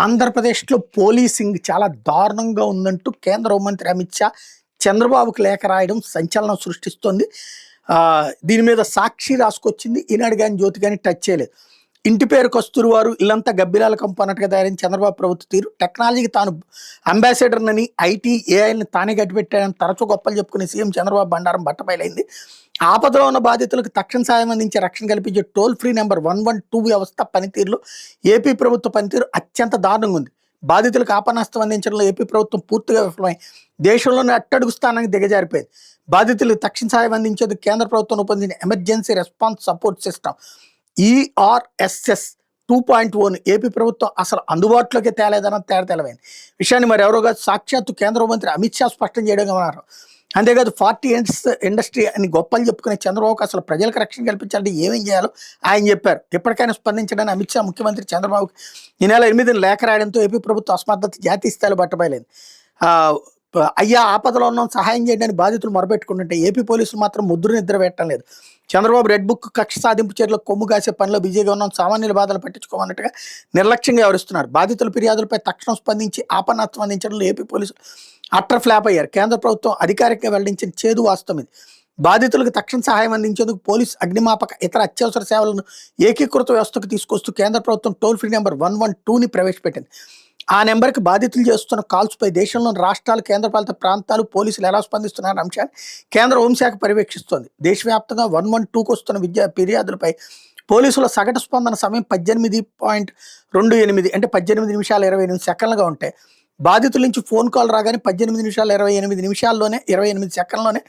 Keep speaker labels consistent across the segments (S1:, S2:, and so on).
S1: ఆంధ్రప్రదేశ్‌లో పోలీసింగ్ చాలా దారుణంగా ఉందంటూ కేంద్ర హోంమంత్రి అమిత్ షా చంద్రబాబుకి లేఖ రాయడం సంచలనం సృష్టిస్తోంది. దీని మీద సాక్షి రాసుకొచ్చింది. ఈనాడు గాని, జ్యోతి గాని టచ్ చేయలేదు. ఇంటి పేరు కస్తూరివారు, ఇల్లంతా గబ్బిలాల కంపు అన్నట్టుగా తయారైన చంద్రబాబు ప్రభుత్వ తీరు, టెక్నాలజీకి తాను అంబాసిడర్‌నని, ఐటీ, ఏఐని తానే కట్టిపెట్టానని తరచూ గొప్పలు చెప్పుకునే సీఎం చంద్రబాబు బండారం బట్టబయలైంది. ఆపదలో ఉన్న బాధితులకు తక్షణ సాయం అందించే, రక్షణ కల్పించే టోల్ ఫ్రీ నెంబర్ 112 వ్యవస్థ పనితీరులో ఏపీ ప్రభుత్వ పనితీరు అత్యంత దారుణంగా ఉంది. బాధితులకు ఆపన్నాస్తం అందించడంలో ఏపీ ప్రభుత్వం పూర్తిగా విఫలమై దేశంలోనే అట్టడుగు స్థానానికి దిగజారిపోయింది. బాధితులకు తక్షణ సాయం అందించేందుకు కేంద్ర ప్రభుత్వం రూపొందించిన emergency response support system ERSS 2.0ని ఏపీ ప్రభుత్వం అసలు అందుబాటులోకి తేలేదన్న తేలమైంది. విషయాన్ని మరి ఎవరో కాదు, సాక్షాత్తు కేంద్ర హోంమంత్రి అమిత్ షా స్పష్టం చేయడం అన్నారు. అంతేకాదు 40 ఇయర్స్ ఇండస్ట్రీ అని గొప్పలు చెప్పుకునే చంద్రబాబుకు అసలు ప్రజలకు రక్షణ కల్పించాలంటే ఏమేం చేయాలో ఆయన చెప్పారు. ఎప్పటికైనా స్పందించడానికి అమిత్ షా ముఖ్యమంత్రి చంద్రబాబుకి ఈ నెల 8న లేఖ రాయడంతో ఏపీ ప్రభుత్వ అసమర్థత జాతీయ స్థాయిలో బట్టబయలైంది. అయ్యా ఆపదలో ఉన్నాం, సహాయం చేయడానికి బాధితులు మొరపెట్టుకుంటుంటే ఏపీ పోలీసులు మాత్రం ముద్దు నిద్ర పెట్టడం లేదు. చంద్రబాబు రెడ్ బుక్, కక్ష సాధింపు చర్యలకు కొమ్ము కాసే పనిలో బిజీగా ఉన్నాం, సామాన్యుల బాధలు పట్టించుకోమన్నట్టుగా నిర్లక్ష్యంగా వ్యవహరిస్తున్నారు. బాధితుల ఫిర్యాదులపై తక్షణం స్పందించి ఆపన్నాస్తం అందించడంలో ఏపీ పోలీసులు అట్టర్ ఫ్లాప్ అయ్యారు. కేంద్ర ప్రభుత్వం అధికారికంగా వెల్లడించిన చేదు వాస్తవం ఇది. బాధితులకు తక్షణ సహాయం అందించేందుకు పోలీసు, అగ్నిమాపక, ఇతర అత్యవసర సేవలను ఏకీకృత వ్యవస్థకు తీసుకొస్తూ కేంద్ర ప్రభుత్వం టోల్ ఫ్రీ నెంబర్ 112ని ప్రవేశపెట్టింది. ఆ నెంబర్కి బాధితులు చేస్తున్న కాల్స్పై దేశంలోని రాష్ట్రాలు, కేంద్రపాలిత ప్రాంతాలు పోలీసులు ఎలా స్పందిస్తున్నారన్న అంశాన్ని కేంద్ర హోంశాఖ పర్యవేక్షిస్తోంది. దేశవ్యాప్తంగా 112కు వస్తున్న ఫిర్యాదులపై పోలీసుల సగటు స్పందన సమయం 18.28 అంటే 18 నిమిషాల 28 సెకండ్లుగా ఉంటాయి. బాధితుల నుంచి ఫోన్ కాల్ రాగానే 18 నిమిషాల 28 నిమిషాల్లోనే 28 సెకండ్లోనే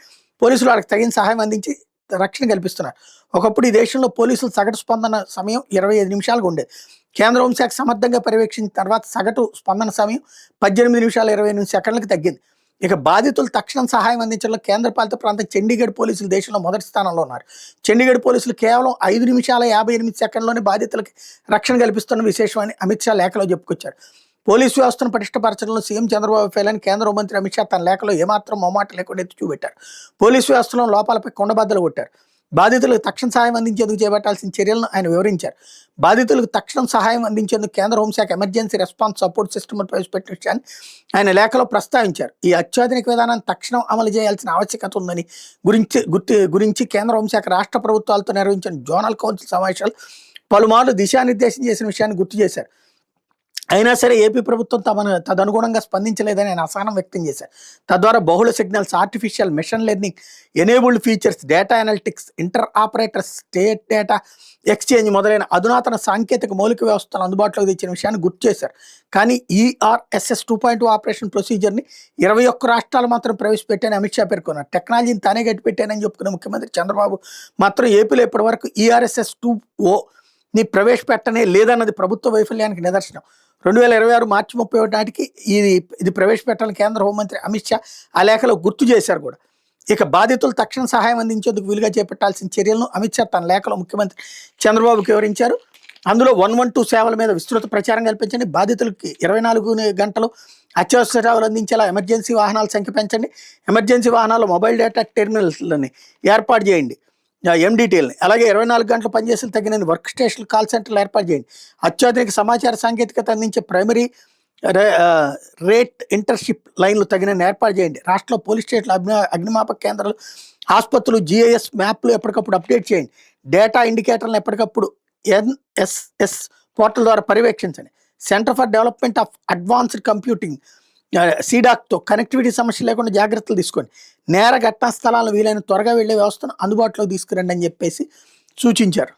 S1: పోలీసులు వాళ్ళకి తగిన సహాయం అందించి రక్షణ కల్పిస్తున్నారు. ఒకప్పుడు ఈ దేశంలో పోలీసుల సగటు స్పందన సమయం 25 నిమిషాలుగా ఉండేది. కేంద్ర హోంశాఖ సమర్థంగా పర్యవేక్షించిన తర్వాత సగటు స్పందన సమయం 18 నిమిషాల 28 సెకండ్లకు తగ్గింది. ఇక బాధితులు తక్షణం సహాయం అందించడంలో కేంద్రపాలిత ప్రాంతం చండీగఢ్ పోలీసులు దేశంలో మొదటి స్థానంలో ఉన్నారు. చండీగఢ్ పోలీసులు కేవలం 5 నిమిషాల 58 సెకండ్లోనే బాధితులకి రక్షణ కల్పిస్తున్న విశేషమని అమిత్ షా లేఖలో చెప్పుకొచ్చారు. పోలీసు వ్యవస్థను పటిష్టపరచడంలో సీఎం చంద్రబాబు ఫెయిల్ అని కేంద్ర హోంమంత్రి అమిత్ షా తన లేఖలో ఏమాత్రం మొమ్మాట లేకుండా ఎత్తి చూపెట్టారు. పోలీసు వ్యవస్థలో లోపాలపై కొండబద్దలు కొట్టారు. బాధితులకు తక్షణ సహాయం అందించేందుకు చేపట్టాల్సిన చర్యలను ఆయన వివరించారు. బాధితులకు తక్షణం సహాయం అందించేందుకు కేంద్ర హోంశాఖ ఎమర్జెన్సీ రెస్పాన్స్ సపోర్ట్ సిస్టమ్ ప్రవేశపెట్టిన విషయాన్ని ఆయన లేఖలో ప్రస్తావించారు. ఈ అత్యాధునిక విధానాన్ని తక్షణం అమలు చేయాల్సిన ఆవశ్యకత ఉందని గురించి కేంద్ర హోంశాఖ రాష్ట్ర ప్రభుత్వాలతో నిర్వహించిన జోనల్ కౌన్సిల్ సమావేశాలు పలుమార్లు దిశానిర్దేశం చేసిన విషయాన్ని గుర్తు చేశారు. అయినా సరే ఏపీ ప్రభుత్వం తదనుగుణంగా స్పందించలేదని ఆయన అసహనం వ్యక్తం చేశారు. తద్వారా బహుళ signals, artificial, machine learning enabled features, data analytics, inter operator state data exchange మొదలైన అధునాతన సాంకేతిక మౌలిక వ్యవస్థను అందుబాటులోకి తెచ్చిన విషయాన్ని గుర్తు చేశారు. కానీ ఈఆర్ఎస్ఎస్ 2.2 ఆపరేషన్ ప్రొసీజర్ని 21 రాష్ట్రాలు మాత్రం ప్రవేశపెట్టారని అమిత్ షా పేర్కొన్నారు. టెక్నాలజీని తానే గట్టిపెట్టానని చెప్పుకున్న ముఖ్యమంత్రి చంద్రబాబు మాత్రం ఏపీలో ఇప్పటివరకు ఈఆర్ఎస్ఎస్ 2.0ని ప్రవేశపెట్టనే లేదన్నది ప్రభుత్వ వైఫల్యానికి నిదర్శనం. 2026 మార్చి 31 నాటికి ఇది ప్రవేశపెట్టాలని కేంద్ర హోంమంత్రి అమిత్ షా ఆ లేఖలో గుర్తు చేశారు కూడా. ఇక బాధితులు తక్షణ సహాయం అందించేందుకు వీలుగా చేపట్టాల్సిన చర్యలను అమిత్ షా తన లేఖలో ముఖ్యమంత్రి చంద్రబాబుకి వివరించారు. అందులో 112 సేవల మీద విస్తృత ప్రచారం కల్పించండి, బాధితులకి 24 గంటలు అత్యవసర సేవలు అందించేలా ఎమర్జెన్సీ వాహనాల సంఖ్య పెంచండి, ఎమర్జెన్సీ వాహనాల్లో మొబైల్ డేటా టెర్మినల్స్ని ఏర్పాటు చేయండి, ఎండిటీఎల్ని, అలాగే 24 గంటలు పనిచేసిన తగిన వర్క్ స్టేషన్, కాల్ సెంటర్లు ఏర్పాటు చేయండి, అత్యాధునిక సమాచార సాంకేతికత అందించే ప్రైమరీ రేట్ ఇంటర్షిప్ లైన్లు తగిన ఏర్పాటు చేయండి, రాష్ట్రంలో పోలీస్ స్టేషన్లు, అగ్నిమాపక కేంద్రాలు, ఆసుపత్రులు, GIS మ్యాప్లు ఎప్పటికప్పుడు అప్డేట్ చేయండి, డేటా ఇండికేటర్లను ఎప్పటికప్పుడు NSS పోర్టల్ ద్వారా పర్యవేక్షించండి, centre for development of advanced computing సీడాక్తో కనెక్టివిటీ సమస్య లేకుండా జాగ్రత్తలు తీసుకోండి, నేర ఘటనా స్థలాలను వీలైన త్వరగా వెళ్లే వ్యవస్థను అందుబాటులోకి తీసుకురండి అని చెప్పేసి సూచించారు.